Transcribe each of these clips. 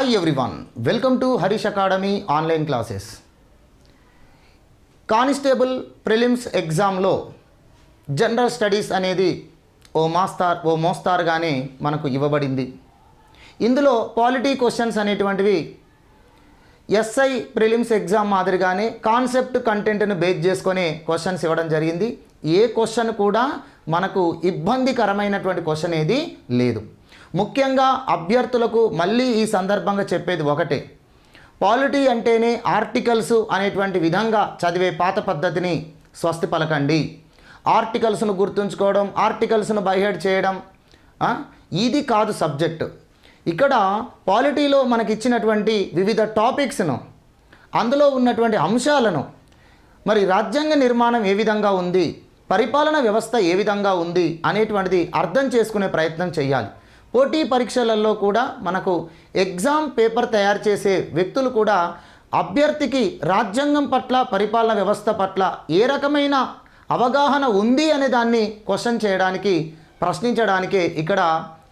Hi everyone, welcome to Harish academy online classes. Constable prelims ఎగ్జామ్లో general studies అనేది ఓ మోస్తారుగానే మనకు ఇవ్వబడింది. ఇందులో పాలిటీ క్వశ్చన్స్ అనేటువంటివి ఎస్ఐ ప్రిలిమ్స్ ఎగ్జామ్ మాదిరిగానే కాన్సెప్ట్ కంటెంట్ను బేస్ చేసుకొని క్వశ్చన్స్ ఇవ్వడం జరిగింది. ఏ క్వశ్చన్ కూడా మనకు ఇబ్బందికరమైనటువంటి క్వశ్చన్ ఏది లేదు. ముఖ్యంగా అభ్యర్థులకు మళ్ళీ ఈ సందర్భంగా చెప్పేది ఒకటే, పాలిటీ అంటేనే ఆర్టికల్స్ అనేటువంటి విధంగా చదివే పాత పద్ధతిని స్వస్తి పలకండి. ఆర్టికల్స్ను గుర్తుంచుకోవడం, ఆర్టికల్స్ను బైహెడ్ చేయడం ఇది కాదు సబ్జెక్టు. ఇక్కడ పాలిటీలో మనకి ఇచ్చినటువంటి వివిధ టాపిక్స్ను, అందులో ఉన్నటువంటి అంశాలను, మరి రాజ్యాంగ నిర్మాణం ఏ విధంగా ఉంది, పరిపాలన వ్యవస్థ ఏ విధంగా ఉంది అనేటువంటిది అర్థం చేసుకునే ప్రయత్నం చేయాలి. పోటీ పరీక్షలలో కూడా మనకు ఎగ్జామ్ పేపర్ తయారు చేసే వ్యక్తులు కూడా అభ్యర్థికి రాజ్యాంగం పట్ల, పరిపాలన వ్యవస్థ పట్ల ఏ రకమైన అవగాహన ఉంది అనే దాన్ని క్వశ్చన్ చేయడానికి, ప్రశ్నించడానికే ఇక్కడ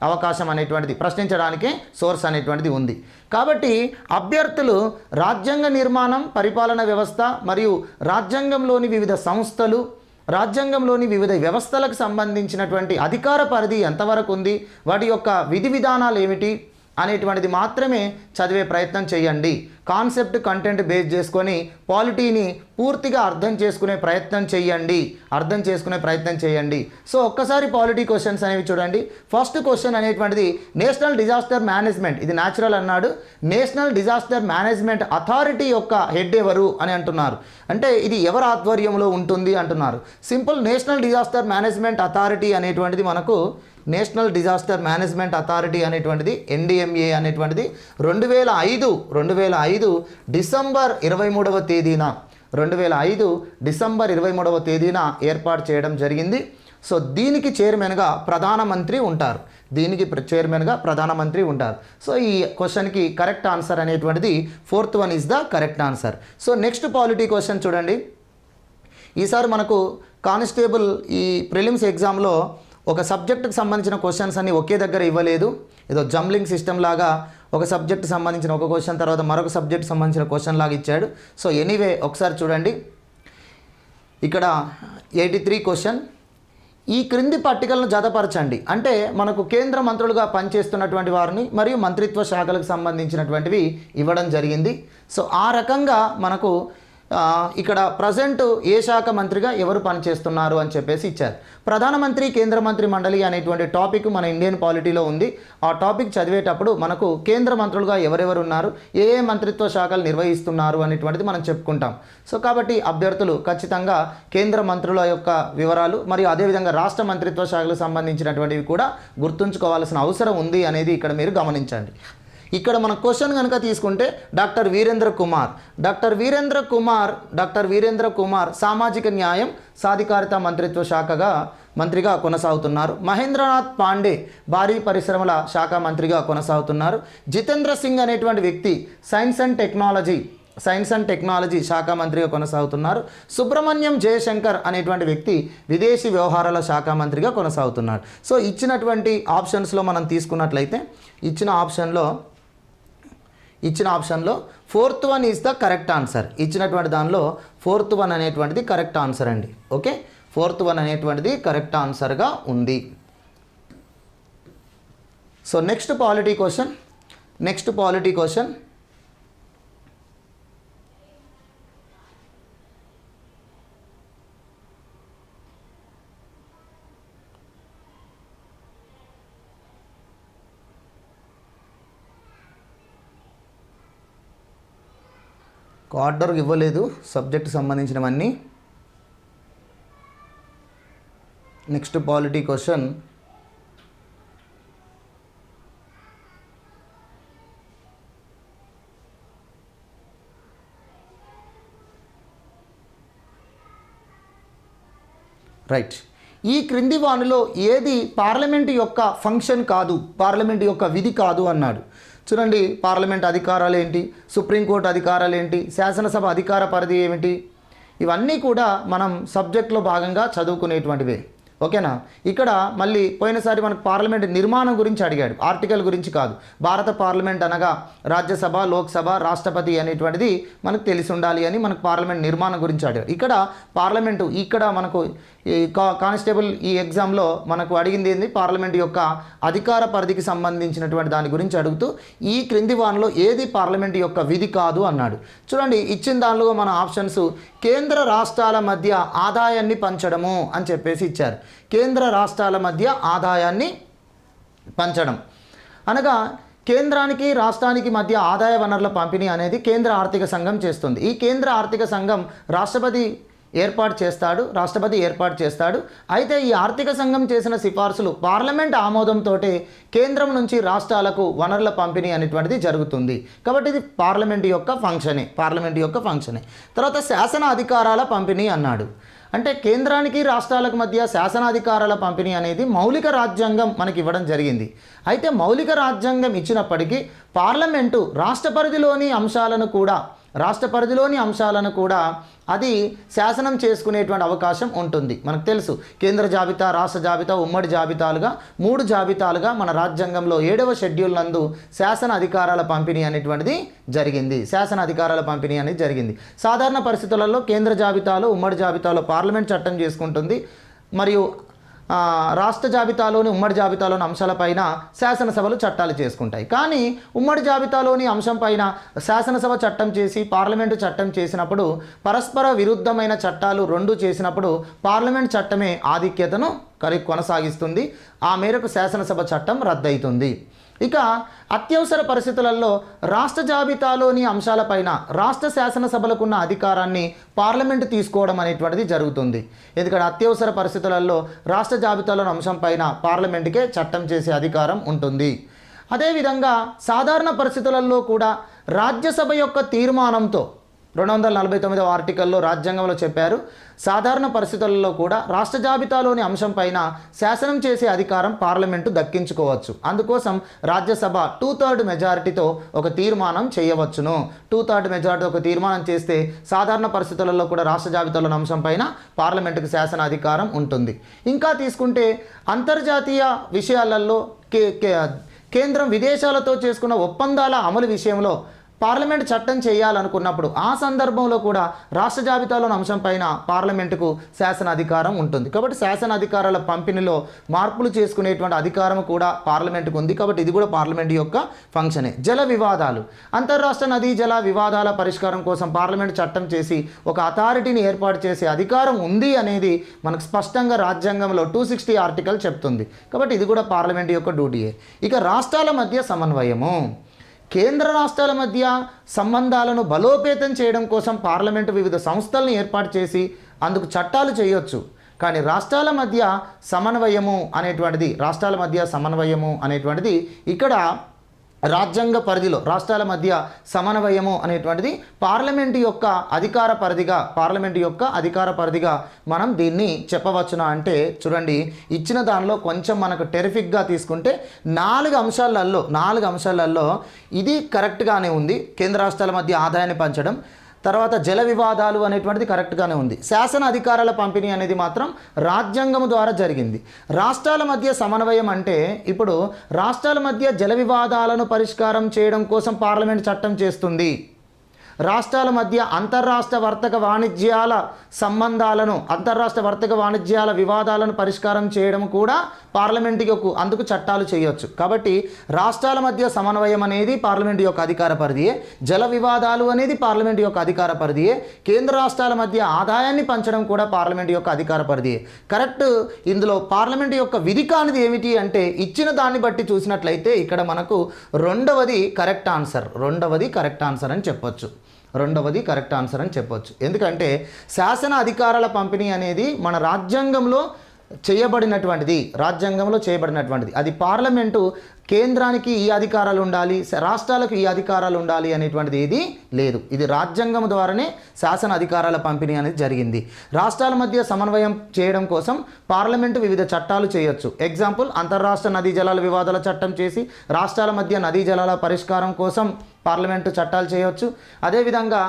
అవకాశం అనేటువంటిది, ప్రశ్నించడానికే సోర్స్ అనేటువంటిది ఉంది. కాబట్టి అభ్యర్థులు రాజ్యాంగ నిర్మాణం, పరిపాలన వ్యవస్థ మరియు రాజ్యాంగంలోని వివిధ సంస్థలు, రాజ్యాంగంలోని వివిధ వ్యవస్థలకు సంబంధించినటువంటి అధికార పరిధి ఎంతవరకు ఉంది, వాటి యొక్క విధి విధానాలు ఏమిటి అనేటువంటిది మాత్రమే చదివే ప్రయత్నం చేయండి. కాన్సెప్ట్ కంటెంట్ బేస్ చేసుకొని పాలిటీని పూర్తిగా అర్థం చేసుకునే ప్రయత్నం చేయండి. సో ఒక్కసారి పాలిటీ క్వశ్చన్స్ అనేవి చూడండి. ఫస్ట్ క్వశ్చన్ అనేటువంటిది నేషనల్ డిజాస్టర్ మేనేజ్మెంట్, ఇది న్యాచురల్ అన్నాడు, నేషనల్ డిజాస్టర్ మేనేజ్మెంట్ అథారిటీ యొక్క హెడ్ ఎవరు అని అంటున్నారు. అంటే ఇది ఎవరి ఆధ్వర్యంలో ఉంటుంది అంటున్నారు. Simple, national disaster management authority అనేటువంటిది మనకు నేషనల్ డిజాస్టర్ మేనేజ్మెంట్ అథారిటీ అనేటువంటిది NDMA అనేటువంటిది 2005 డిసెంబర్ 23వ తేదీన ఏర్పాటు చేయడం జరిగింది. సో దీనికి చైర్మన్గా ప్రధానమంత్రి ఉంటారు. సో ఈ క్వశ్చన్కి కరెక్ట్ ఆన్సర్ అనేటువంటిది 4th one is the correct answer. So next polity question చూడండి. ఈసారి మనకు కానిస్టేబుల్ ఈ ప్రిలిమ్స్ ఎగ్జామ్లో ఒక సబ్జెక్టుకు సంబంధించిన క్వశ్చన్స్ అన్ని ఒకే దగ్గర ఇవ్వలేదు. ఏదో జంబ్లింగ్ సిస్టమ్ లాగా ఒక సబ్జెక్ట్ సంబంధించిన ఒక క్వశ్చన్ తర్వాత మరొక సబ్జెక్ట్ సంబంధించిన క్వశ్చన్ లాగా ఇచ్చాడు. సో ఎనీవే ఒకసారి చూడండి. ఇక్కడ 83 క్వశ్చన్, ఈ క్రింది పట్టికలను జతపరచండి. అంటే మనకు కేంద్ర మంత్రులుగా పనిచేస్తున్నటువంటి వారిని మరియు మంత్రిత్వ శాఖలకు సంబంధించినటువంటివి ఇవ్వడం జరిగింది. సో ఆ రకంగా మనకు ఇక్కడ ప్రజెంట్ ఏ శాఖ మంత్రిగా ఎవరు పనిచేస్తున్నారు అని చెప్పేసి ఇచ్చారు. ప్రధానమంత్రి కేంద్ర మంత్రి మండలి అనేటువంటి టాపిక్ మన ఇండియన్ పాలిటీలో ఉంది. ఆ టాపిక్ చదివేటప్పుడు మనకు కేంద్ర మంత్రులుగా ఎవరెవరు ఉన్నారు, ఏ మంత్రిత్వ శాఖలు నిర్వహిస్తున్నారు అనేటువంటిది మనం చెప్పుకుంటాం. సో కాబట్టి అభ్యర్థులు ఖచ్చితంగా కేంద్ర మంత్రుల యొక్క వివరాలు మరియు అదేవిధంగా రాష్ట్ర మంత్రిత్వ శాఖలకు సంబంధించినటువంటివి కూడా గుర్తుంచుకోవాల్సిన అవసరం ఉంది అనేది ఇక్కడ మీరు గమనించండి. ఇక్కడ మన క్వశ్చన్ కనుక తీసుకుంటే డాక్టర్ వీరేంద్ర కుమార్ సామాజిక న్యాయం సాధికారిత మంత్రిత్వ మంత్రిగా కొనసాగుతున్నారు. మహేంద్రనాథ్ పాండే భారీ పరిశ్రమల శాఖ మంత్రిగా కొనసాగుతున్నారు. జితేంద్ర సింగ్ అనేటువంటి వ్యక్తి సైన్స్ అండ్ టెక్నాలజీ శాఖ మంత్రిగా కొనసాగుతున్నారు. సుబ్రహ్మణ్యం జయశంకర్ అనేటువంటి వ్యక్తి విదేశీ వ్యవహారాల శాఖ మంత్రిగా కొనసాగుతున్నారు. సో ఇచ్చినటువంటి ఆప్షన్స్లో మనం తీసుకున్నట్లయితే ఇచ్చిన ఆప్షన్లో 4th one is the correct answer. ఇచ్చినటువంటి దానిలో 4th వన్ అనేటువంటిది కరెక్ట్ ఆన్సర్ అండి. ఓకే, 4th వన్ అనేటువంటిది కరెక్ట్ ఆన్సర్గా ఉంది. So next polity question order ఇవ్వలేదు సబ్జెక్ట్ సంబంధించినవన్నీ. Next polity question right. ఈ క్రింది వానిలో ఏది పార్లమెంటు యొక్క ఫంక్షన్ కాదు, పార్లమెంటు యొక్క విధి కాదు అన్నాడు. చూడండి, పార్లమెంట్ అధికారాలు ఏంటి, సుప్రీంకోర్టు అధికారాలు ఏంటి, శాసనసభ అధికార పరిధి ఏమిటి, ఇవన్నీ కూడా మనం సబ్జెక్ట్లో భాగంగా చదువుకునేటువంటివే. ఓకేనా. ఇక్కడ మళ్ళీ పోయినసారి మనకు పార్లమెంట్ నిర్మాణం గురించి అడిగాడు, ఆర్టికల్ గురించి కాదు. భారత పార్లమెంట్ అనగా రాజ్యసభ, లోక్సభ, రాష్ట్రపతి అనేటువంటిది మనకు తెలిసి ఉండాలి అని మనకు పార్లమెంట్ నిర్మాణం గురించి అడిగాడు. ఇక్కడ పార్లమెంటు ఇక్కడ మనకు ఈ కానిస్టేబుల్ ఈ ఎగ్జామ్లో మనకు అడిగింది ఏంది, పార్లమెంట్ యొక్క అధికార పరిధికి సంబంధించినటువంటి దాని గురించి అడుగుతూ ఈ క్రింది వానలో ఏది పార్లమెంట్ యొక్క విధి కాదు అన్నాడు. చూడండి ఇచ్చిన దానిలో మన ఆప్షన్స్ కేంద్ర రాష్ట్రాల మధ్య ఆదాయాన్ని పంచడము అని చెప్పేసి ఇచ్చారు. కేంద్ర రాష్ట్రాల మధ్య ఆదాయాన్ని పంచడం అనగా కేంద్రానికి రాష్ట్రానికి మధ్య ఆదాయ వనరుల పంపిణీ అనేది కేంద్ర ఆర్థిక సంఘం చేస్తుంది. ఈ కేంద్ర ఆర్థిక సంఘం రాష్ట్రపతి ఏర్పాటు చేస్తాడు. అయితే ఈ ఆర్థిక సంఘం చేసిన సిఫార్సులు పార్లమెంట్ ఆమోదంతో కేంద్రం నుంచి రాష్ట్రాలకు వనరుల పంపిణీ అనేటువంటిది జరుగుతుంది. కాబట్టి ఇది పార్లమెంట్ యొక్క ఫంక్షనే. తర్వాత శాసన అధికారాల పంపిణీ అన్నాడు. అంటే కేంద్రానికి రాష్ట్రాలకు మధ్య శాసనాధికారాల పంపిణీ అనేది మౌలిక రాజ్యాంగం మనకి ఇవ్వడం జరిగింది. అయితే మౌలిక రాజ్యాంగం ఇచ్చినప్పటికీ పార్లమెంటు రాష్ట్ర పరిధిలోని అంశాలను కూడా అది శాసనం చేసుకునేటువంటి అవకాశం ఉంటుంది. మనకు తెలుసు కేంద్ర జాబితా, రాష్ట్ర జాబితా, ఉమ్మడి జాబితాలుగా 3 జాబితాలుగా మన రాజ్యాంగంలో 7వ షెడ్యూల్ నందు శాసన అధికారాల పంపిణీ అనేటువంటిది జరిగింది. సాధారణ పరిస్థితులలో కేంద్ర జాబితాలో, ఉమ్మడి జాబితాలో పార్లమెంట్ చట్టం చేసుకుంటుంది. మరియు రాష్ట్ర జాబితాలోని, ఉమ్మడి జాబితాలోని అంశాలపైన శాసనసభలు చట్టాలు చేసుకుంటాయి. కానీ ఉమ్మడి జాబితాలోని అంశం పైన శాసనసభ చట్టం చేసి పార్లమెంటు చట్టం చేసినప్పుడు పరస్పర విరుద్ధమైన చట్టాలు 2 చేసినప్పుడు పార్లమెంట్ చట్టమే ఆధిక్యతను కొనసాగిస్తుంది. ఆ మేరకు శాసనసభ చట్టం రద్దవుతుంది. ఇక అత్యవసర పరిస్థితులలో రాష్ట్ర జాబితాలోని అంశాలపైన రాష్ట్ర శాసనసభలకున్న అధికారాన్ని పార్లమెంటు తీసుకోవడం అనేటువంటిది జరుగుతుంది. ఎందుకంటే అత్యవసర పరిస్థితులలో రాష్ట్ర జాబితాలోని అంశం పైన పార్లమెంటుకే చట్టం చేసే అధికారం ఉంటుంది. అదేవిధంగా సాధారణ పరిస్థితులలో కూడా రాజ్యసభ యొక్క తీర్మానంతో 249వ ఆర్టికల్లో రాజ్యాంగంలో చెప్పారు, సాధారణ పరిస్థితులలో కూడా రాష్ట్ర జాబితాలోని అంశం పైన శాసనం చేసే అధికారం పార్లమెంటు దక్కించుకోవచ్చు. అందుకోసం రాజ్యసభ 2/3 మెజారిటీతో ఒక తీర్మానం చేయవచ్చును. 2/3 మెజారిటీ ఒక తీర్మానం చేస్తే సాధారణ పరిస్థితులలో కూడా రాష్ట్ర జాబితాలోని అంశం పైన పార్లమెంటుకు శాసన అధికారం ఉంటుంది. ఇంకా తీసుకుంటే అంతర్జాతీయ విషయాలలో కేంద్రం విదేశాలతో చేసుకున్న ఒప్పందాల అమలు విషయంలో పార్లమెంట్ చట్టం చేయాలనుకున్నప్పుడు ఆ సందర్భంలో కూడా రాష్ట్ర జాబితాలోని అంశం పైన పార్లమెంటుకు శాసన అధికారం ఉంటుంది. కాబట్టి శాసన అధికారాల పంపిణీలో మార్పులు చేసుకునేటువంటి అధికారం కూడా పార్లమెంటుకు ఉంది. కాబట్టి ఇది కూడా పార్లమెంట్ యొక్క ఫంక్షనే. జల వివాదాలు, అంతర్రాష్ట్ర నదీ జల వివాదాల పరిష్కారం కోసం పార్లమెంట్ చట్టం చేసి ఒక అథారిటీని ఏర్పాటు చేసే అధికారం ఉంది అనేది మనకు స్పష్టంగా రాజ్యాంగంలో 260 ఆర్టికల్ చెప్తుంది. కాబట్టి ఇది కూడా పార్లమెంట్ యొక్క డ్యూటీయే. ఇక రాష్ట్రాల మధ్య సమన్వయము, కేంద్ర రాష్ట్రాల మధ్య సంబంధాలను బలోపేతం చేయడం కోసం పార్లమెంటు వివిధ సంస్థలను ఏర్పాటు చేసి అందుకు చట్టాలు చేయొచ్చు. కానీ రాష్ట్రాల మధ్య సమన్వయము అనేటువంటిది ఇక్కడ రాజ్యాంగ పరిధిలో రాష్ట్రాల మధ్య సమన్వయము అనేటువంటిది పార్లమెంటు యొక్క అధికార పరిధిగా మనం దీన్ని చెప్పవచ్చునా అంటే చూడండి ఇచ్చిన దానిలో కొంచెం మనకు టెరిఫిక్గా తీసుకుంటే 4 అంశాలలో ఇది కరెక్ట్గానే ఉంది. కేంద్ర రాష్ట్రాల మధ్య ఆదాయాన్ని పంచడం, తర్వాత జల వివాదాలు అనేటువంటిది కరెక్ట్గానే ఉంది. శాసన అధికారాల పంపిణీ అనేది మాత్రం రాజ్యాంగం ద్వారా జరిగింది. రాష్ట్రాల మధ్య సమన్వయం అంటే ఇప్పుడు రాష్ట్రాల మధ్య జల వివాదాలను పరిష్కారం చేయడం కోసం పార్లమెంట్ చట్టం చేస్తుంది. రాష్ట్రాల మధ్య అంతర్రాష్ట్ర వర్తక వాణిజ్యాల వివాదాలను పరిష్కారం చేయడం కూడా పార్లమెంటుకి అందుకు చట్టాలు చేయొచ్చు. కాబట్టి రాష్ట్రాల మధ్య సమన్వయం అనేది పార్లమెంటు యొక్క అధికార పరిధియే, జల వివాదాలు అనేది పార్లమెంటు యొక్క అధికార పరిధియే, కేంద్ర రాష్ట్రాల మధ్య ఆదాయాన్ని పంచడం కూడా పార్లమెంటు యొక్క అధికార పరిధియే. కరెక్ట్. ఇందులో పార్లమెంటు యొక్క విధి కానిది ఏమిటి అంటే ఇచ్చిన దాన్ని బట్టి చూసినట్లయితే ఇక్కడ మనకు రెండవది కరెక్ట్ ఆన్సర్ అని చెప్పొచ్చు. ఎందుకంటే శాసన అధికారాల పంపిణీ అనేది మన రాజ్యాంగంలో చేయబడినటువంటిది. అది పార్లమెంటు కేంద్రానికి ఈ అధికారాలు ఉండాలి, రాష్ట్రాలకు ఈ అధికారాలు ఉండాలి అనేటువంటిది ఏది లేదు. ఇది రాజ్యాంగం ద్వారానే శాసన అధికారాల పంపిణీ అనేది జరిగింది. రాష్ట్రాల మధ్య సమన్వయం చేయడం కోసం పార్లమెంటు వివిధ చట్టాలు చేయొచ్చు. ఎగ్జాంపుల్, అంతర్రాష్ట్ర నదీ జలాల వివాదాల చట్టం చేసి రాష్ట్రాల మధ్య నదీ జలాల పరిష్కారం కోసం పార్లమెంటు చట్టాలు చేయవచ్చు. అదేవిధంగా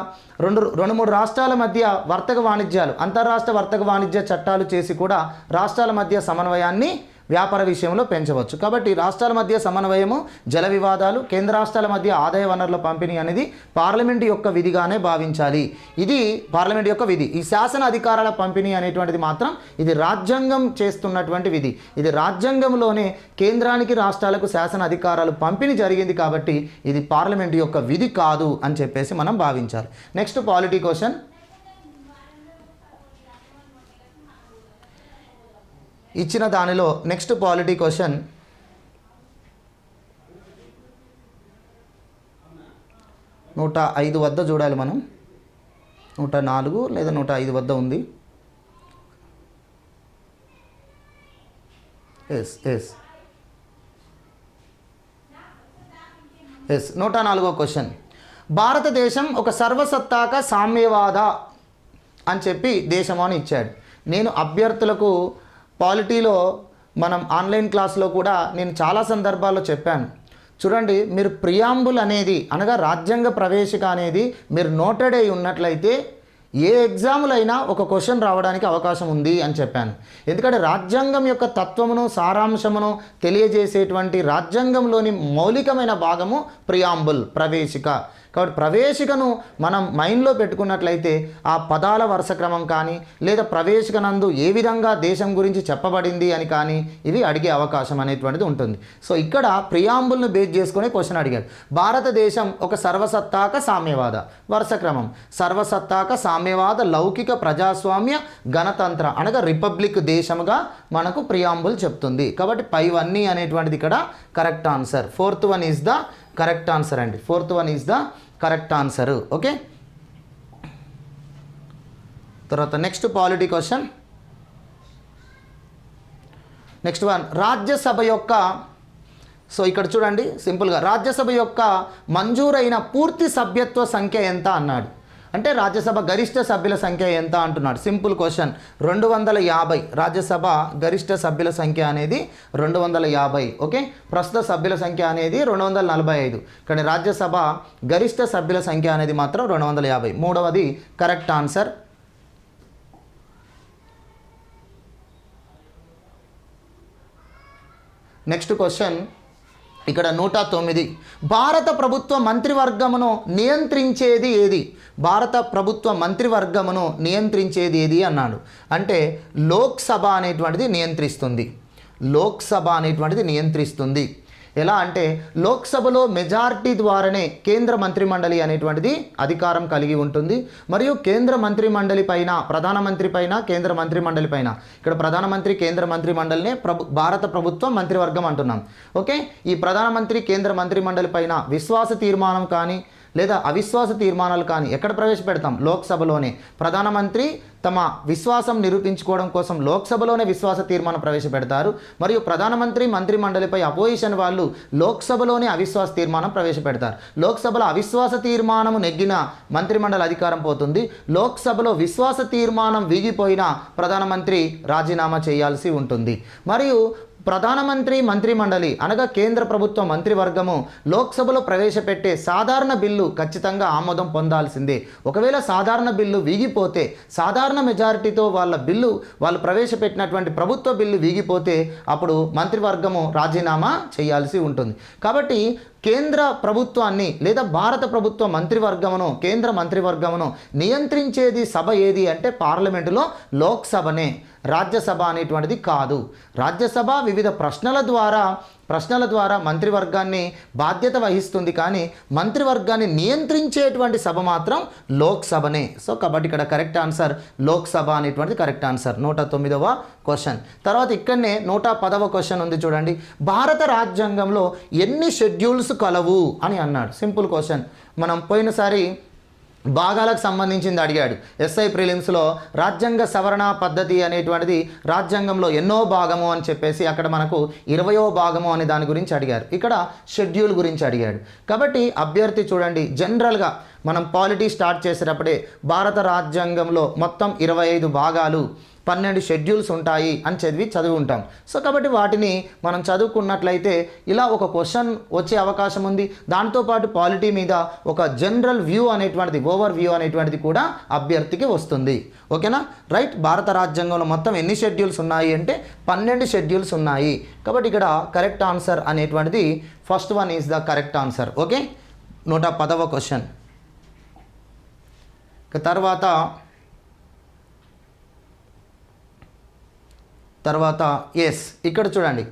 రెండు మూడు రాష్ట్రాల మధ్య వర్తక వాణిజ్యాలు, అంతర్రాష్ట్ర వర్తక వాణిజ్య చట్టాలు చేసి కూడా రాష్ట్రాల మధ్య సమన్వయాన్ని వ్యాపార విషయంలో పెంచవచ్చు. కాబట్టి రాష్ట్రాల మధ్య సమన్వయము, జల వివాదాలు, కేంద్ర రాష్ట్రాల మధ్య ఆదాయ వనరుల పంపిణీ అనేది పార్లమెంటు యొక్క విధిగానే భావించాలి. ఇది పార్లమెంటు యొక్క విధి. ఈ శాసన అధికారాల పంపిణీ అనేటువంటిది మాత్రం ఇది రాజ్యాంగం చేస్తున్నటువంటి విధి. ఇది రాజ్యాంగంలోనే కేంద్రానికి రాష్ట్రాలకు శాసన అధికారాలు పంపిణీ జరిగింది కాబట్టి ఇది పార్లమెంటు యొక్క విధి కాదు అని చెప్పేసి మనం భావించాలి. Next polity question. ఇచ్చిన దానిలో నెక్స్ట్ పాలిటీ క్వశ్చన్ 105 వద్ద చూడాలి మనం. 104 లేదా 105 వద్ద ఉంది. ఎస్ 104వ క్వశ్చన్. భారతదేశం ఒక సర్వసత్తాక సామ్యవాద అని చెప్పి దేశం అని ఇచ్చాడు. నేను అభ్యర్థులకు పాలిటీలో మనం ఆన్లైన్ క్లాస్లో కూడా నేను చాలా సందర్భాల్లో చెప్పాను. చూడండి, మీరు ప్రియాంబుల్ అనేది అనగా రాజ్యాంగ ప్రవేశిక అనేది మీరు నోటెడ్ అయి ఉన్నట్లయితే ఏ ఎగ్జాములైనా ఒక క్వశ్చన్ రావడానికి అవకాశం ఉంది అని చెప్పాను. ఎందుకంటే రాజ్యాంగం యొక్క తత్వమును, సారాంశమును తెలియజేసేటువంటి రాజ్యాంగంలోని మౌలికమైన భాగము ప్రియాంబుల్, ప్రవేశిక. కాబట్టి ప్రవేశికను మనం మైండ్లో పెట్టుకున్నట్లయితే ఆ పదాల వరుస క్రమం కానీ లేదా ప్రవేశిక నందు ఏ విధంగా దేశం గురించి చెప్పబడింది అని కానీ ఇవి అడిగే అవకాశం అనేటువంటిది ఉంటుంది. సో ఇక్కడ ప్రియాంబుల్ను బేస్ చేసుకునే క్వశ్చన్ అడిగాడు. భారతదేశం ఒక సర్వసత్తాక సామ్యవాద, వరుస క్రమం సర్వసత్తాక సామ్యవాద లౌకిక ప్రజాస్వామ్య గణతంత్ర అనగా రిపబ్లిక్ దేశంగా మనకు ప్రియాంబుల్ చెప్తుంది. కాబట్టి పైవన్నీ అనేటువంటిది ఇక్కడ correct answer. 4th one is the correct answer అండి. 4th one is the correct answer. Okay, తర్వాత next polity question. Next one, Rajya Sabha యొక్క, సో ఇక్కడ చూడండి సింపుల్గా, రాజ్యసభ యొక్క మంజూరైన పూర్తి సభ్యత్వ సంఖ్య ఎంత అన్నాడు. అంటే రాజ్యసభ గరిష్ట సభ్యుల సంఖ్య ఎంత అంటున్నాడు. Simple question. 250. రాజ్యసభ గరిష్ట సభ్యుల సంఖ్య అనేది 250. ఓకే, ప్రస్తుత సభ్యుల సంఖ్య అనేది 245. కానీ రాజ్యసభ గరిష్ట సభ్యుల సంఖ్య అనేది మాత్రం 250. 3వది కరెక్ట్ ఆన్సర్. నెక్స్ట్ క్వశ్చన్ ఇక్కడ 109. భారత ప్రభుత్వ మంత్రివర్గమును నియంత్రించేది ఏది? భారత ప్రభుత్వ మంత్రివర్గమును నియంత్రించేది ఏది అన్నాడు. అంటే లోక్సభ అనేటువంటిది నియంత్రిస్తుంది. లోక్సభ అనేటువంటిది నియంత్రిస్తుంది. ఎలా అంటే లోక్సభలో మెజారిటీ ద్వారానే కేంద్ర మంత్రిమండలి అనేటువంటిది అధికారం కలిగి ఉంటుంది. మరియు కేంద్ర మంత్రిమండలి పైన, ప్రధానమంత్రి పైన, కేంద్ర మంత్రిమండలి పైన, ఇక్కడ ప్రధానమంత్రి కేంద్ర మంత్రిమండలినే భారత ప్రభుత్వం మంత్రివర్గం అంటున్నాం. ఓకే, ఈ ప్రధానమంత్రి కేంద్ర మంత్రిమండలి పైన విశ్వాస తీర్మానం కానీ లేదా అవిశ్వాస తీర్మానాలు కానీ ఎక్కడ ప్రవేశపెడతాం? లోక్సభలోనే. ప్రధానమంత్రి తమ విశ్వాసం నిరూపించుకోవడం కోసం లోక్సభలోనే విశ్వాస తీర్మానం ప్రవేశపెడతారు. మరియు ప్రధానమంత్రి మంత్రిమండలిపై అపోజిషన్ వాళ్ళు లోక్సభలోనే అవిశ్వాస తీర్మానం ప్రవేశపెడతారు. లోక్సభలో అవిశ్వాస తీర్మానం నెగ్గిన మంత్రిమండలి అధికారం పోతుంది. లోక్సభలో విశ్వాస తీర్మానం వీగిపోయినా ప్రధానమంత్రి రాజీనామా చేయాల్సి ఉంటుంది. మరియు ప్రధానమంత్రి మంత్రిమండలి అనగా కేంద్ర ప్రభుత్వ మంత్రివర్గము లోక్సభలో ప్రవేశపెట్టే సాధారణ బిల్లు ఖచ్చితంగా ఆమోదం పొందాల్సిందే. ఒకవేళ సాధారణ బిల్లు వీగిపోతే, సాధారణ మెజారిటీతో వాళ్ళు ప్రవేశపెట్టినటువంటి ప్రభుత్వ బిల్లు వీగిపోతే అప్పుడు మంత్రివర్గము రాజీనామా చేయాల్సి ఉంటుంది. కాబట్టి కేంద్ర ప్రభుత్వాన్ని లేదా భారత ప్రభుత్వ మంత్రివర్గమును, కేంద్ర మంత్రివర్గమును నియంత్రించేది సభ ఏది అంటే పార్లమెంటులో లోక్సభనే. రాజ్యసభ అనేటువంటిది కాదు. రాజ్యసభ వివిధ ప్రశ్నల ద్వారా మంత్రివర్గాన్ని బాధ్యత వహిస్తుంది. కానీ మంత్రివర్గాన్ని నియంత్రించేటువంటి సభ మాత్రం లోక్సభనే. సో కాబట్టి ఇక్కడ కరెక్ట్ ఆన్సర్ లోక్సభ అనేటువంటిది కరెక్ట్ ఆన్సర్. 109వ క్వశ్చన్. తర్వాత ఇక్కడనే 110వ క్వశ్చన్ ఉంది చూడండి. భారత రాజ్యాంగంలో ఎన్ని షెడ్యూల్స్ కలవు అని అన్నాడు. Simple question. మనం పోయినసారి భాగాలకు సంబంధించింది అడిగాడు. ఎస్ఐ ప్రిలిమ్స్లో రాజ్యాంగ సవరణ పద్ధతి అనేటువంటిది రాజ్యాంగంలో ఎన్నో భాగము అని చెప్పేసి అక్కడ మనకు 20వ భాగము అనే దాని గురించి అడిగారు. ఇక్కడ షెడ్యూల్ గురించి అడిగాడు. కాబట్టి అభ్యర్థి చూడండి, జనరల్గా మనం పాలిటీ స్టార్ట్ చేసేటప్పుడే భారత రాజ్యాంగంలో మొత్తం 25 భాగాలు, 12 షెడ్యూల్స్ ఉంటాయి అని చదివి ఉంటాం. సో కాబట్టి వాటిని మనం చదువుకున్నట్లయితే ఇలా ఒక క్వశ్చన్ వచ్చే అవకాశం ఉంది. దాంతోపాటు పాలిటీ మీద ఒక జనరల్ వ్యూ అనేటువంటిది, ఓవర్ వ్యూ అనేటువంటిది కూడా అభ్యర్థికి వస్తుంది. ఓకేనా? రైట్. భారత రాజ్యాంగంలో మొత్తం ఎన్ని షెడ్యూల్స్ ఉన్నాయి అంటే 12 షెడ్యూల్స్ ఉన్నాయి. కాబట్టి ఇక్కడ కరెక్ట్ ఆన్సర్ అనేటువంటిది first one is the correct answer. Okay, 110వ క్వశ్చన్. తర్వాత ఎస్, ఇక్కడ చూడండి,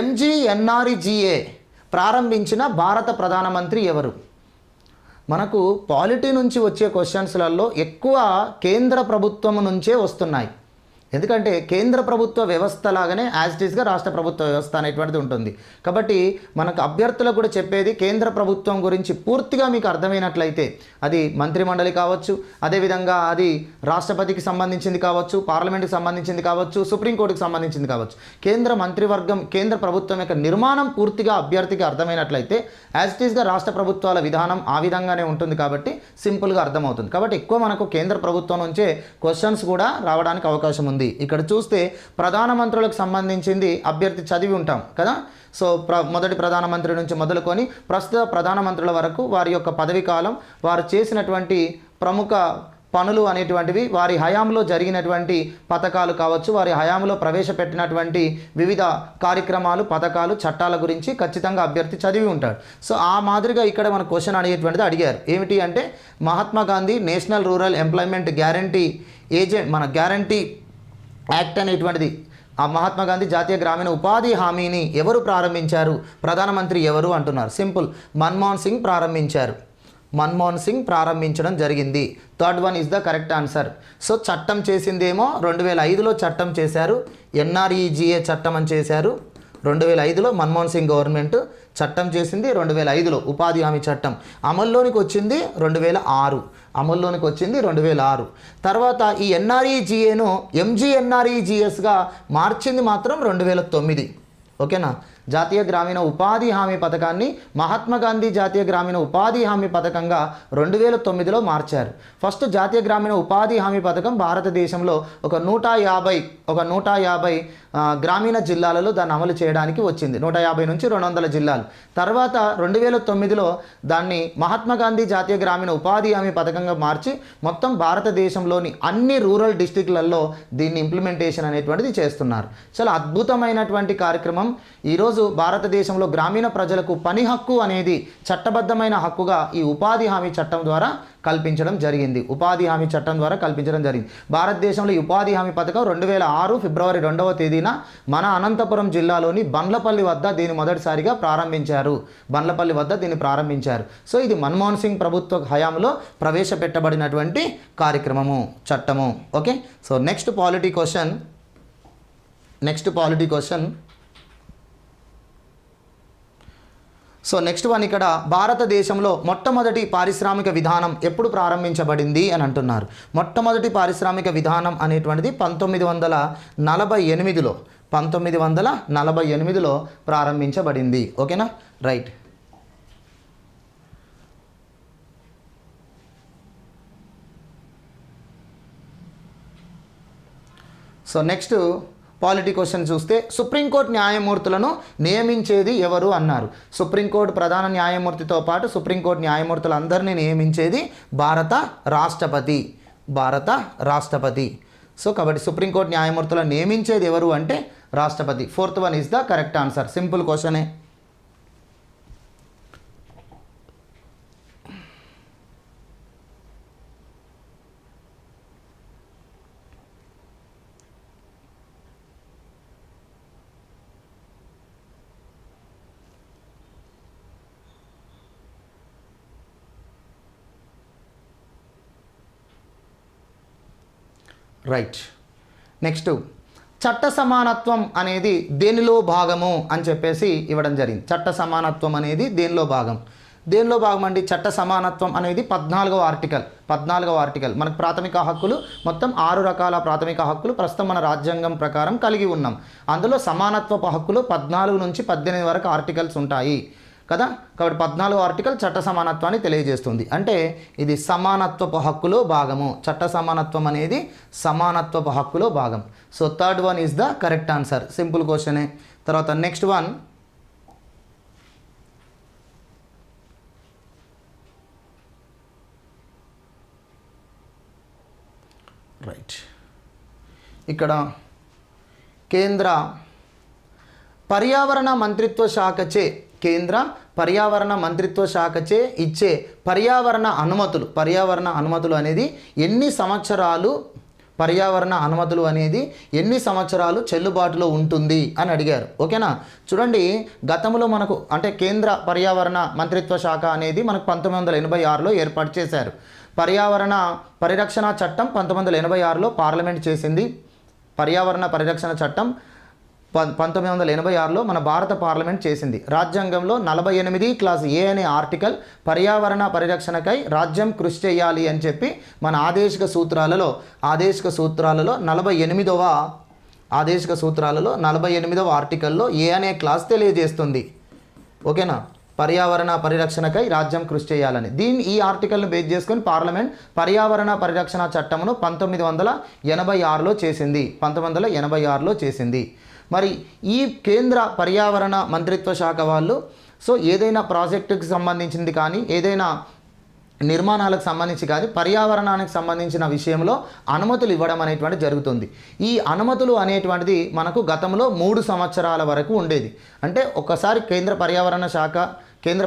MGNREGA ప్రారంభించిన భారత ప్రధానమంత్రి ఎవరు? మనకు పాలిటీ నుంచి వచ్చే క్వశ్చన్స్లలో ఎక్కువ కేంద్ర ప్రభుత్వం నుంచే వస్తున్నాయి. ఎందుకంటే కేంద్ర ప్రభుత్వ వ్యవస్థ లాగానే యాజ్ ఇట్ ఈస్గా రాష్ట్ర ప్రభుత్వ వ్యవస్థ అనేటువంటిది ఉంటుంది. కాబట్టి మనకు అభ్యర్థులకు కూడా చెప్పేది కేంద్ర ప్రభుత్వం గురించి పూర్తిగా మీకు అర్థమైనట్లయితే అది మంత్రిమండలి కావచ్చు, అదేవిధంగా అది రాష్ట్రపతికి సంబంధించింది కావచ్చు, పార్లమెంట్కి సంబంధించింది కావచ్చు, సుప్రీంకోర్టుకి సంబంధించింది కావచ్చు. కేంద్ర మంత్రివర్గం, కేంద్ర ప్రభుత్వం యొక్క నిర్మాణం పూర్తిగా అభ్యర్థికి అర్థమైనట్లయితే యాజ్ ఇట్ ఈస్గా రాష్ట్ర ప్రభుత్వాల విధానం ఆ విధంగానే ఉంటుంది. కాబట్టి సింపుల్గా అర్థమవుతుంది. కాబట్టి ఎక్కువ మనకు కేంద్ర ప్రభుత్వం నుంచే క్వశ్చన్స్ కూడా రావడానికి అవకాశం ఉంది. ఇక్కడ చూస్తే ప్రధానమంత్రులకు సంబంధించింది అభ్యర్థి చదివి ఉంటాం కదా. సో మొదటి ప్రధానమంత్రి నుంచి మొదలుకొని ప్రస్తుత ప్రధానమంత్రుల వరకు వారి యొక్క పదవి కాలం, వారు చేసినటువంటి ప్రముఖ పనులు అనేటువంటివి, వారి హయాంలో జరిగినటువంటి పథకాలు కావచ్చు, వారి హయాంలో ప్రవేశపెట్టినటువంటి వివిధ కార్యక్రమాలు, పథకాలు, చట్టాల గురించి ఖచ్చితంగా అభ్యర్థి చదివి ఉంటాడు. సో ఆ మాదిరిగా ఇక్కడ మన క్వశ్చన్ అడిగేటువంటిది అడిగారు. ఏమిటి అంటే Mahatma Gandhi national rural employment guarantee guarantee act అనేటువంటిది, ఆ మహాత్మా గాంధీ జాతీయ గ్రామీణ ఉపాధి హామీని ఎవరు ప్రారంభించారు, ప్రధానమంత్రి ఎవరు అంటున్నారు. సింపుల్, మన్మోహన్ సింగ్ ప్రారంభించారు. మన్మోహన్ సింగ్ ప్రారంభించడం జరిగింది. Third one is the correct answer. So చట్టం చేసిందేమో 2005లో చట్టం చేశారు, NREGA చట్టం అని చేశారు. 2005లో మన్మోహన్ సింగ్ గవర్నమెంట్ చట్టం చేసింది. 2005లో ఉపాధి హామీ చట్టం అమల్లోనికి వచ్చింది 2006. తర్వాత ఈ NREGAను MGNREGSగా మార్చింది మాత్రం 2009. ఓకేనా? జాతీయ గ్రామీణ ఉపాధి హామీ పథకాన్ని మహాత్మా గాంధీ జాతీయ గ్రామీణ ఉపాధి హామీ పథకంగా 2009లో మార్చారు. ఫస్ట్ జాతీయ గ్రామీణ ఉపాధి హామీ పథకం భారతదేశంలో ఒక 150 గ్రామీణ జిల్లాలలో దాన్ని అమలు చేయడానికి వచ్చింది. 150 నుంచి 200 జిల్లాలు. తర్వాత 2009లో దాన్ని మహాత్మా గాంధీ జాతీయ గ్రామీణ ఉపాధి హామీ పథకంగా మార్చి మొత్తం భారతదేశంలోని అన్ని రూరల్ డిస్ట్రిక్ట్లలో దీన్ని ఇంప్లిమెంటేషన్ అనేటువంటిది చేస్తున్నారు. చాలా అద్భుతమైనటువంటి కార్యక్రమం. ఈరోజు భారతదేశంలో గ్రామీణ ప్రజలకు పని హక్కు అనేది చట్టబద్ధమైన హక్కుగా ఈ ఉపాధి హామీ చట్టం ద్వారా కల్పించడం జరిగింది. భారతదేశంలో ఈ ఉపాధి హామీ పథకం 2006 ఫిబ్రవరి 2వ తేదీన మన అనంతపురం జిల్లాలోని బండ్లపల్లి వద్ద దీన్ని మొదటిసారిగా ప్రారంభించారు. సో ఇది మన్మోహన్ సింగ్ ప్రభుత్వ హయాంలో ప్రవేశపెట్టబడినటువంటి కార్యక్రమము, చట్టము. Okay, so next polity question. So next one, ఇక్కడ భారతదేశంలో మొట్టమొదటి పారిశ్రామిక విధానం ఎప్పుడు ప్రారంభించబడింది అని అంటున్నారు. మొట్టమొదటి పారిశ్రామిక విధానం అనేటువంటిది 1948లో ప్రారంభించబడింది. ఓకేనా? Right. So next polity question చూస్తే సుప్రీంకోర్టు న్యాయమూర్తులను నియమించేది ఎవరు అన్నారు. సుప్రీంకోర్టు ప్రధాన న్యాయమూర్తితో పాటు సుప్రీంకోర్టు న్యాయమూర్తులందరినీ నియమించేది భారత రాష్ట్రపతి. సో కాబట్టి సుప్రీంకోర్టు న్యాయమూర్తులను నియమించేది ఎవరు అంటే రాష్ట్రపతి. Fourth one is the correct answer. Simple క్వశ్చనే. రైట్. నెక్స్ట్, చట్ట సమానత్వం అనేది దేనిలో భాగము అని చెప్పేసి ఇవ్వడం జరిగింది. చట్ట సమానత్వం అనేది దేనిలో భాగం అండి? చట్ట సమానత్వం అనేది 14వ ఆర్టికల్. మనకు ప్రాథమిక హక్కులు మొత్తం 6 రకాల ప్రాథమిక హక్కులు ప్రస్తుతం మన రాజ్యాంగం ప్రకారం కలిగి ఉన్నాం. అందులో సమానత్వపు హక్కులు 14 నుంచి 18 వరకు ఆర్టికల్స్ ఉంటాయి. కదా. కాబట్టి 14వ ఆర్టికల్ చట్ట సమానత్వాన్ని తెలియజేస్తుంది. అంటే ఇది సమానత్వపు హక్కులో భాగము. చట్ట సమానత్వం అనేది సమానత్వపు హక్కులో భాగం. So third one is the correct answer. Simple క్వశ్చనే. తర్వాత నెక్స్ట్ వన్, రైట్, ఇక్కడ కేంద్ర పర్యావరణ మంత్రిత్వ శాఖచే ఇచ్చే పర్యావరణ అనుమతులు అనేది ఎన్ని సంవత్సరాలు చెల్లుబాటులో ఉంటుంది అని అడిగారు. ఓకేనా. చూడండి, గతంలో మనకు అంటే కేంద్ర పర్యావరణ మంత్రిత్వ శాఖ అనేది మనకు 1986లో ఏర్పాటు చేశారు. పర్యావరణ పరిరక్షణ చట్టం 1986లో పార్లమెంట్ చేసింది. పర్యావరణ పరిరక్షణ చట్టం 1986లో మన భారత పార్లమెంట్ చేసింది. రాజ్యాంగంలో 48 క్లాస్ ఏ అనే ఆర్టికల్ పర్యావరణ పరిరక్షణకై రాజ్యం కృషి చేయాలి అని చెప్పి మన ఆదేశిక సూత్రాలలో 48వ ఆర్టికల్లో ఏ అనే క్లాస్ తెలియజేస్తుంది. ఓకేనా. పర్యావరణ పరిరక్షణకై రాజ్యం కృషి చేయాలని ఈ ఆర్టికల్ను బేస్ చేసుకొని పార్లమెంట్ పర్యావరణ పరిరక్షణ చట్టమును 1986లో చేసింది. మరి ఈ కేంద్ర పర్యావరణ మంత్రిత్వ శాఖ వాళ్ళు ఏదైనా ప్రాజెక్టుకి సంబంధించింది కానీ ఏదైనా నిర్మాణాలకు సంబంధించి కానీ పర్యావరణానికి సంబంధించిన విషయంలో అనుమతులు ఇవ్వడం అనేటువంటి జరుగుతుంది. ఈ అనుమతులు అనేటువంటిది మనకు గతంలో 3 సంవత్సరాల వరకు ఉండేది. అంటే ఒక్కసారి కేంద్ర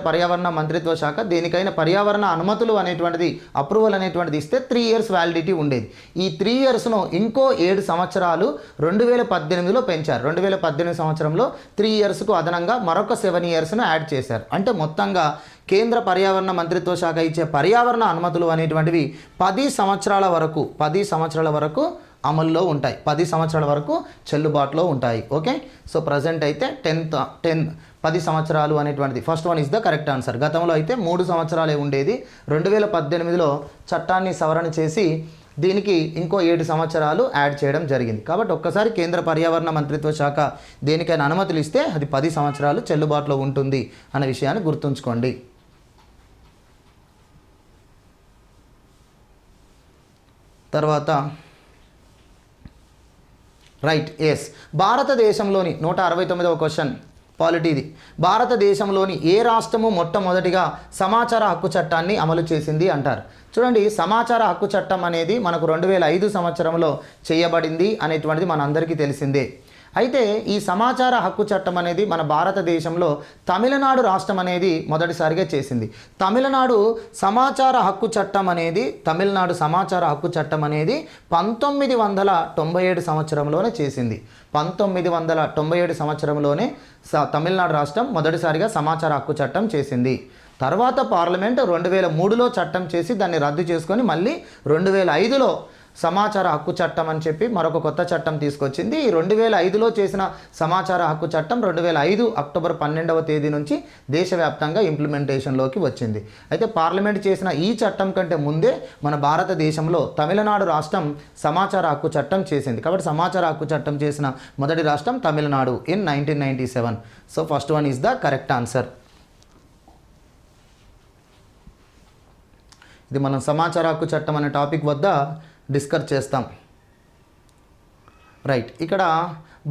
పర్యావరణ మంత్రిత్వ శాఖ దేనికైనా పర్యావరణ అనుమతులు అనేటువంటిది అప్రూవల్ అనేటువంటిది ఇస్తే 3 years వ్యాలిడిటీ ఉండేది. ఈ 3 yearsను ఇంకో 7 సంవత్సరాలు 2018లో పెంచారు. 2018 సంవత్సరంలో 3 yearsకు అదనంగా మరొక 7 yearsను యాడ్ చేశారు. అంటే మొత్తంగా కేంద్ర పర్యావరణ మంత్రిత్వ శాఖ ఇచ్చే పర్యావరణ అనుమతులు అనేటువంటివి 10 సంవత్సరాల వరకు అమల్లో ఉంటాయి. 10 సంవత్సరాల వరకు చెల్లుబాటులో ఉంటాయి. ఓకే. సో ప్రజెంట్ అయితే 10 సంవత్సరాలు అనేటువంటిది first one is the correct answer. గతంలో అయితే 3 సంవత్సరాలే ఉండేది. 2018లో చట్టాన్ని సవరణ చేసి దీనికి ఇంకో 7 సంవత్సరాలు యాడ్ చేయడం జరిగింది. కాబట్టి ఒక్కసారి కేంద్ర పర్యావరణ మంత్రిత్వ శాఖ దేనికైనా అనుమతులు ఇస్తే అది 10 సంవత్సరాలు చెల్లుబాటులో ఉంటుంది అనే విషయాన్ని గుర్తుంచుకోండి. తర్వాత రైట్, ఎస్, భారతదేశంలోని 169వ క్వశ్చన్ పాలిటీది. భారతదేశంలోని ఏ రాష్ట్రము మొట్టమొదటిగా సమాచార హక్కు చట్టాన్ని అమలు చేసింది అంటారు. చూడండి, సమాచార హక్కు చట్టం అనేది మనకు 2005 సంవత్సరంలో చేయబడింది అనేటువంటిది మనందరికీ తెలిసిందే. అయితే ఈ సమాచార హక్కు చట్టం అనేది మన భారతదేశంలో తమిళనాడు రాష్ట్రం అనేది మొదటిసారిగా చేసింది. తమిళనాడు సమాచార హక్కు చట్టం అనేది 1997 సంవత్సరంలోనే చేసింది. 1997 సంవత్సరంలోనే తమిళనాడు రాష్ట్రం మొదటిసారిగా సమాచార హక్కు చట్టం చేసింది. తర్వాత పార్లమెంట్ 2003లో చట్టం చేసి దాన్ని రద్దు చేసుకొని మళ్ళీ 2005లో సమాచార హక్కు చట్టం అని చెప్పి మరొక కొత్త చట్టం తీసుకొచ్చింది. 2005లో చేసిన సమాచార హక్కు చట్టం 2005 అక్టోబర్ 12వ తేదీ నుంచి దేశవ్యాప్తంగా ఇంప్లిమెంటేషన్లోకి వచ్చింది. అయితే పార్లమెంట్ చేసిన ఈ చట్టం కంటే ముందే మన భారతదేశంలో తమిళనాడు రాష్ట్రం సమాచార హక్కు చట్టం చేసింది. కాబట్టి సమాచార హక్కు చట్టం చేసిన మొదటి రాష్ట్రం Tamil Nadu in 1997. So first one is the correct answer. ఇది మనం సమాచార హక్కు చట్టం అనే టాపిక్ వద్ద డిస్కస్ చేస్తాం. రైట్, ఇక్కడ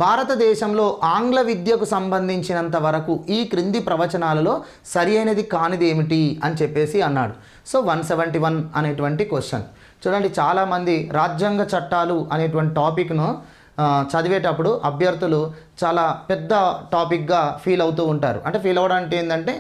భారతదేశంలో ఆంగ్ల విద్యకు సంబంధించినంత వరకు ఈ క్రింది ప్రవచనాలలో సరి అయినది కానిది ఏమిటి అని చెప్పేసి అన్నాడు. సో 171 అనేటువంటి క్వశ్చన్. చూడండి, చాలామంది రాజ్యాంగ చట్టాలు అనేటువంటి టాపిక్ను చదివేటప్పుడు అభ్యర్థులు చాలా పెద్ద టాపిక్గా ఫీల్ అవుతూ ఉంటారు. అంటే ఫీల్ అవ్వడానికి ఏంటంటే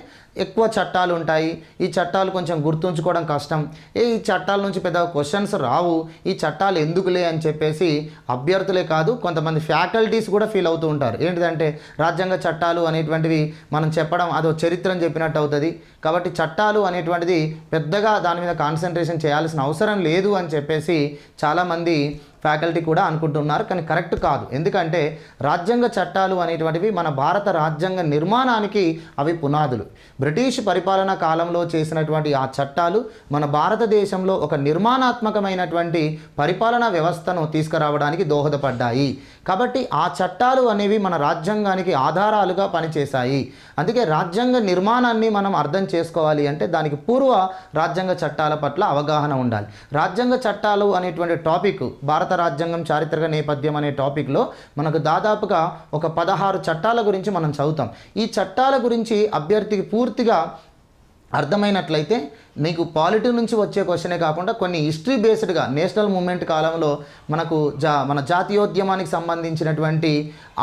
ఎక్కువ చట్టాలు ఉంటాయి, ఈ చట్టాలు కొంచెం గుర్తుంచుకోవడం కష్టం, ఈ చట్టాల నుంచి పెద్ద క్వశ్చన్స్ రావు, ఈ చట్టాలు ఎందుకులే అని చెప్పేసి అభ్యర్థులే కాదు కొంతమంది ఫ్యాకల్టీస్ కూడా ఫీల్ అవుతూ ఉంటారు. ఏంటిదంటే రాజ్యాంగ చట్టాలు అనేటువంటివి మనం చెప్పడం అదో చరిత్రను చెప్పినట్టు అవుతుంది, కాబట్టి చట్టాలు అనేటువంటిది పెద్దగా దాని మీద కాన్సన్ట్రేషన్ చేయాల్సిన అవసరం లేదు అని చెప్పేసి చాలామంది ఫ్యాకల్టీ కూడా అనుకుంటున్నారు. కానీ కరెక్ట్ కాదు. ఎందుకంటే రాజ్యాంగ చట్టాలు అనేటువంటివి మన భారత రాజ్యాంగ నిర్మాణానికి అవి పునాదులు. బ్రిటిష్ పరిపాలనా కాలంలో చేసినటువంటి ఆ చట్టాలు మన భారతదేశంలో ఒక నిర్మాణాత్మకమైనటువంటి పరిపాలనా వ్యవస్థను తీసుకురావడానికి దోహదపడ్డాయి. కాబట్టి ఆ చట్టాలు అనేవి మన రాజ్యాంగానికి ఆధారాలుగా పనిచేశాయి. అందుకే రాజ్యాంగ నిర్మాణాన్ని మనం అర్థం చేసుకోవాలి అంటే దానికి పూర్వ రాజ్యాంగ చట్టాల పట్ల అవగాహన ఉండాలి. రాజ్యాంగ చట్టాలు అనేటువంటి టాపిక్ భారత రాజ్యాంగం చారిత్రక నేపథ్యం అనే టాపిక్లో మనకు దాదాపుగా ఒక 16 చట్టాల గురించి మనం చదువుతాం. ఈ చట్టాల గురించి అభ్యర్థికి పూర్తిగా అర్థమైనట్లయితే నీకు పాలిటీ నుంచి వచ్చే క్వశ్చనే కాకుండా కొన్ని హిస్టరీ బేస్డ్గా నేషనల్ మూమెంట్ కాలంలో మనకు మన జాతీయోద్యమానికి సంబంధించినటువంటి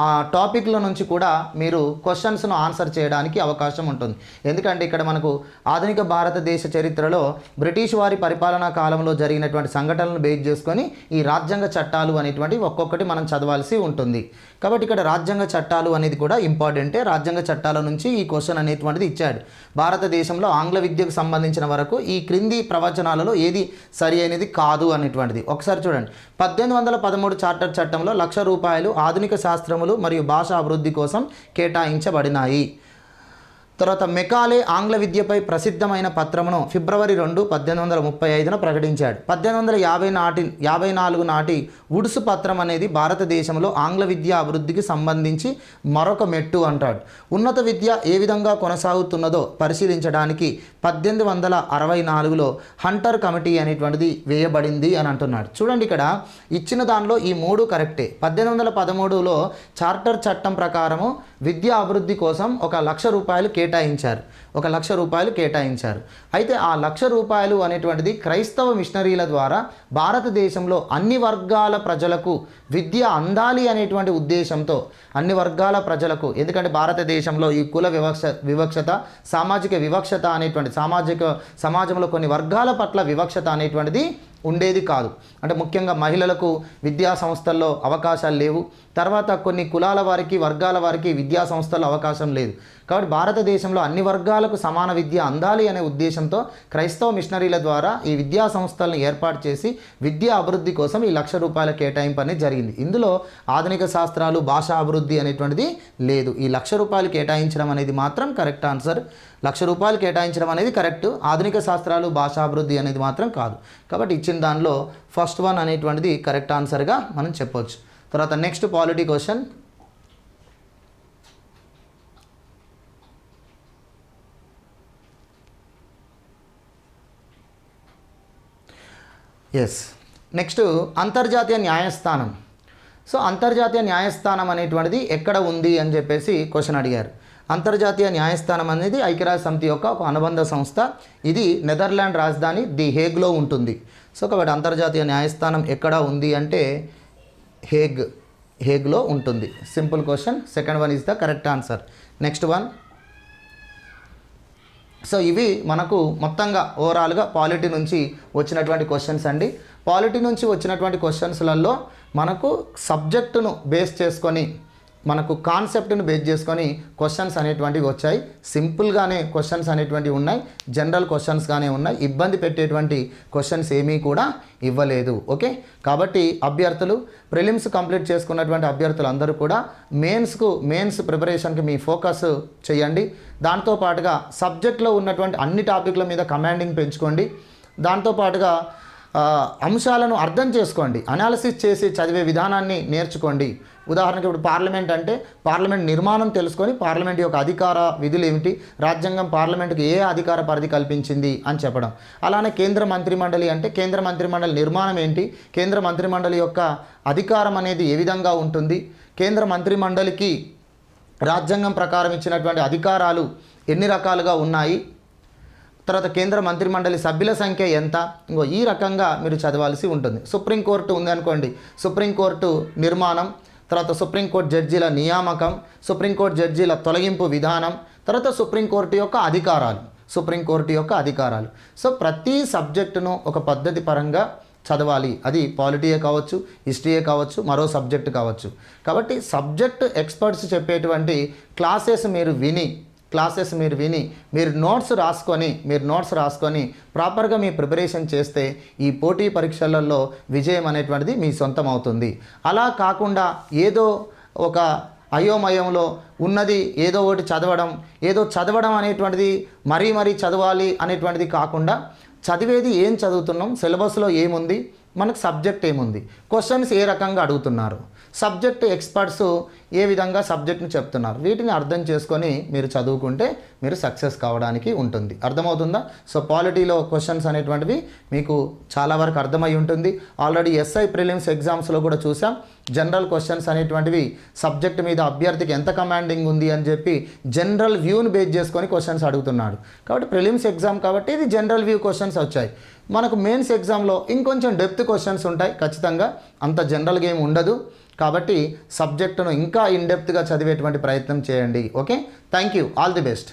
ఆ టాపిక్ల నుంచి కూడా మీరు క్వశ్చన్స్ను ఆన్సర్ చేయడానికి అవకాశం ఉంటుంది. ఎందుకంటే ఇక్కడ మనకు ఆధునిక భారతదేశ చరిత్రలో బ్రిటిష్ వారి పరిపాలనా కాలంలో జరిగినటువంటి సంఘటనలను బేస్ చేసుకొని ఈ రాజ్యాంగ చట్టాలు అనేటువంటి ఒక్కొక్కటి మనం చదవాల్సి ఉంటుంది. కాబట్టి ఇక్కడ రాజ్యాంగ చట్టాలు అనేది కూడా ఇంపార్టెంటే. రాజ్యాంగ చట్టాల నుంచి ఈ క్వశ్చన్ అనేటువంటిది ఇచ్చాడు. భారతదేశంలో ఆంగ్ల విద్యకు సంబంధించిన వరకు ఈ క్రింది ప్రవచనాలలో ఏది సరి అయినది కాదు అనేటువంటిది ఒకసారి చూడండి. 1813 చార్టర్ చట్టంలో ₹1,00,000 ఆధునిక శాస్త్రములు మరియు భాషా అభివృద్ధి కోసం కేటాయించబడినాయి. తర్వాత మెకాలే ఆంగ్ల విద్యపై ప్రసిద్ధమైన పత్రమును ఫిబ్రవరి 2, 1835 ప్రకటించాడు. 1854 నాటి వుడ్స్ పత్రం అనేది భారతదేశంలో ఆంగ్ల విద్య అభివృద్ధికి సంబంధించి మరొక మెట్టు అంటాడు. ఉన్నత విద్య ఏ విధంగా కొనసాగుతున్నదో పరిశీలించడానికి 1864లో హంటర్ కమిటీ అనేటువంటిది వేయబడింది అని అంటున్నాడు. చూడండి, ఇక్కడ ఇచ్చిన దానిలో ఈ 3 కరెక్టే. 1813లో చార్టర్ చట్టం ప్రకారము విద్యా అభివృద్ధి కోసం ₹1,00,000 కేటాయించారు. ₹1,00,000 కేటాయించారు. అయితే ఆ ₹1,00,000 అనేటువంటిది క్రైస్తవ మిషనరీల ద్వారా భారతదేశంలో అన్ని వర్గాల ప్రజలకు విద్య అందాలి అనేటువంటి ఉద్దేశంతో అన్ని వర్గాల ప్రజలకు, ఎందుకంటే భారతదేశంలో ఈ కుల వివక్షత సామాజిక వివక్షత అనేటువంటి సమాజంలో కొన్ని వర్గాల పట్ల వివక్షత అనేటువంటిది ఉండేది కాదు. అంటే ముఖ్యంగా మహిళలకు విద్యా సంస్థల్లో అవకాశాలు లేవు. తర్వాత కొన్ని కులాల వారికి వర్గాల వారికి విద్యా సంస్థల్లో అవకాశం లేదు. కాబట్టి భారతదేశంలో అన్ని వర్గాలకు సమాన విద్య అందాలి అనే ఉద్దేశంతో క్రైస్తవ మిషనరీల ద్వారా ఈ విద్యా సంస్థలను ఏర్పాటు చేసి విద్యా అభివృద్ధి కోసం ఈ ₹1,00,000 కేటాయింపు అనేది జరిగింది. ఇందులో ఆధునిక శాస్త్రాలు భాషా అభివృద్ధి అనేటువంటిది లేదు. ఈ ₹1,00,000 కేటాయించడం అనేది మాత్రం కరెక్ట్ ఆన్సర్. ₹1,00,000 కేటాయించడం అనేది కరెక్ట్. ఆధునిక శాస్త్రాలు భాషాభివృద్ధి అనేది మాత్రం కాదు. కాబట్టి ఇచ్చిన దానిలో ఫస్ట్ వన్ అనేటువంటిది కరెక్ట్ ఆన్సర్గా మనం చెప్పవచ్చు. తర్వాత నెక్స్ట్ పాలిటీ క్వశ్చన్. నెక్స్ట్ అంతర్జాతీయ న్యాయస్థానం. సో అంతర్జాతీయ న్యాయస్థానం అనేటువంటిది ఎక్కడ ఉంది అని చెప్పేసి క్వశ్చన్ అడిగారు. అంతర్జాతీయ న్యాయస్థానం అనేది ఐక్యరాజ్య సమితి యొక్క ఒక అనుబంధ సంస్థ. ఇది నెదర్లాండ్ రాజధాని ది హేగ్లో ఉంటుంది. సో కాబట్టి అంతర్జాతీయ న్యాయస్థానం ఎక్కడ ఉంది అంటే హేగ్లో ఉంటుంది. Simple question. Second one is the correct answer. Next one. So ఇవి మనకు మొత్తంగా ఓవరాల్గా పాలిటీ నుంచి వచ్చినటువంటి క్వశ్చన్స్ అండి. పాలిటీ నుంచి వచ్చినటువంటి క్వశ్చన్స్లలో మనకు సబ్జెక్టును బేస్ చేసుకొని మనకు కాన్సెప్ట్ను బేస్ చేసుకొని క్వశ్చన్స్ అనేటువంటివి వచ్చాయి. సింపుల్గానే క్వశ్చన్స్ అనేటువంటివి ఉన్నాయి, జనరల్ క్వశ్చన్స్గానే ఉన్నాయి. ఇబ్బంది పెట్టేటువంటి క్వశ్చన్స్ ఏమీ కూడా ఇవ్వలేదు. ఓకే, కాబట్టి అభ్యర్థులు ప్రిలిమ్స్ కంప్లీట్ చేసుకున్నటువంటి అభ్యర్థులు అందరూ కూడా మెయిన్స్ ప్రిపరేషన్కి మీ ఫోకస్ చేయండి. దాంతోపాటుగా సబ్జెక్ట్లో ఉన్నటువంటి అన్ని టాపిక్ల మీద కమాండింగ్ పెంచుకోండి. దాంతోపాటుగా అంశాలను అర్థం చేసుకోండి, అనాలిసిస్ చేసి చదివే విధానాన్ని నేర్చుకోండి. ఉదాహరణకి ఇప్పుడు పార్లమెంట్ అంటే పార్లమెంట్ నిర్మాణం తెలుసుకొని పార్లమెంట్ యొక్క అధికార విధులు ఏమిటి, రాజ్యాంగం పార్లమెంట్కి ఏ అధికార పరిధి కల్పించింది అని చెప్పడం. అలానే కేంద్ర మంత్రిమండలి అంటే కేంద్ర మంత్రిమండలి నిర్మాణం ఏంటి, కేంద్ర మంత్రిమండలి యొక్క అధికారం అనేది ఏ విధంగా ఉంటుంది, కేంద్ర మంత్రిమండలికి రాజ్యాంగం ప్రకారం ఇచ్చినటువంటి అధికారాలు ఎన్ని రకాలుగా ఉన్నాయి, తర్వాత కేంద్ర మంత్రిమండలి సభ్యుల సంఖ్య ఎంత, ఈ రకంగా మీరు చదవాల్సి ఉంటుంది. సుప్రీంకోర్టు ఉంది అనుకోండి, సుప్రీంకోర్టు నిర్మాణం, తర్వాత సుప్రీంకోర్టు జడ్జీల నియామకం, సుప్రీంకోర్టు జడ్జీల తొలగింపు విధానం, తర్వాత సుప్రీంకోర్టు యొక్క అధికారాలు. సో ప్రతి సబ్జెక్టును ఒక పద్ధతి పరంగా చదవాలి. అది పాలిటీయే కావచ్చు, హిస్టరీయే కావచ్చు, మరో సబ్జెక్టు కావచ్చు. కాబట్టి సబ్జెక్ట్ ఎక్స్పర్ట్స్ చెప్పేటువంటి క్లాసెస్ మీరు విని మీరు నోట్స్ రాసుకొని ప్రాపర్గా మీ ప్రిపరేషన్ చేస్తే ఈ పోటీ పరీక్షలలో విజయం అనేటువంటిది మీ సొంతం అవుతుంది. అలా కాకుండా ఏదో ఒక అయోమయంలో ఉన్నది ఏదో ఒకటి చదవడం అనేటువంటిది మరీ చదవాలి అనేటువంటిది కాకుండా చదివేది ఏం చదువుతున్నాం, సిలబస్లో ఏముంది, మనకు సబ్జెక్ట్ ఏముంది, క్వశ్చన్స్ ఏ రకంగా అడుగుతున్నారు, సబ్జెక్ట్ ఎక్స్పర్ట్స్ ఏ విధంగా సబ్జెక్ట్ని చెప్తున్నారు, వీటిని అర్థం చేసుకొని మీరు చదువుకుంటే మీరు సక్సెస్ కావడానికి ఉంటుంది. అర్థమవుతుందా? సో పాలిటీలో క్వశ్చన్స్ అనేటువంటివి మీకు చాలా వరకు అర్థమై ఉంటుంది. ఆల్రెడీ ఎస్ఐ ప్రిలిమ్స్ ఎగ్జామ్స్లో కూడా చూసాం. జనరల్ క్వశ్చన్స్ అనేటువంటివి సబ్జెక్ట్ మీద అభ్యర్థికి ఎంత కమాండింగ్ ఉంది అని చెప్పి జనరల్ వ్యూని బేస్ చేసుకొని క్వశ్చన్స్ అడుగుతున్నాడు. కాబట్టి ప్రిలిమ్స్ ఎగ్జామ్ కాబట్టి ఇది జనరల్ వ్యూ క్వశ్చన్స్ వచ్చాయి. మనకు మెయిన్స్ ఎగ్జామ్లో ఇంకొంచెం డెప్త్ క్వశ్చన్స్ ఉంటాయి. ఖచ్చితంగా అంత జనరల్గా ఏమి ఉండదు. కాబట్టి సబ్జెక్టును ఇంకా ఇన్డెప్త్గా చదివేటువంటి ప్రయత్నం చేయండి. Okay, thank you, all the best.